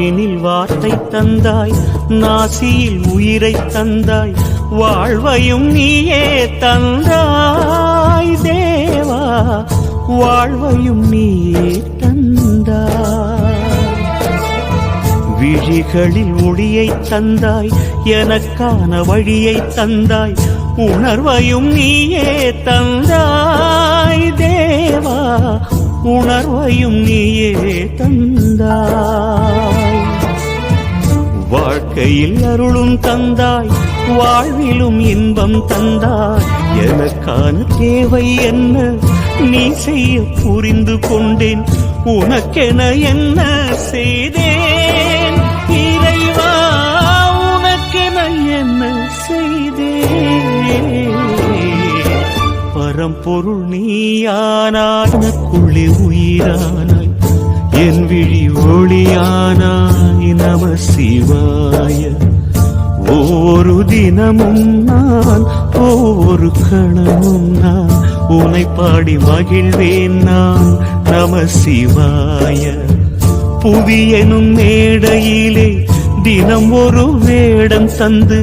நாவினில் வார்த்தை தந்தாய், நாசியில் உயிரை தந்தாய், வாழ்வையும் நீயே தந்தாய் தேவா, வாழ்வையும் நீயே தந்தாய். விழிகளில் ஒளியை தந்தாய், எனக்கான வழியை தந்தாய், உணர்வையும் நீயே தந்தாய் தேவா, உணர்வையும் நீயே தந்தாய். வாழ்க்கையில் அருளும் தந்தாய், வாழ்விலும் இன்பம் தந்தாய். எனக்கான தேவை என்ன நீ செய்ய புரிந்து கொண்டேன், உனக்கென என்ன செய்தேன் இறைவா, உனக்கென என்ன செய்தேன். பரம்பொருள் நீயானாய், எனக்குள்ளே உயிரானாய், என் விழி ஒளியானாய். நம சிவாய. ஒவ்வொரு தினமும் நான், ஒவ்வொரு கணமும் நான் உனை பாடி மகிழ்வேன் நான். நம சிவாய. புவி எனும் மேடையிலே தினம் ஒரு வேடம் தந்து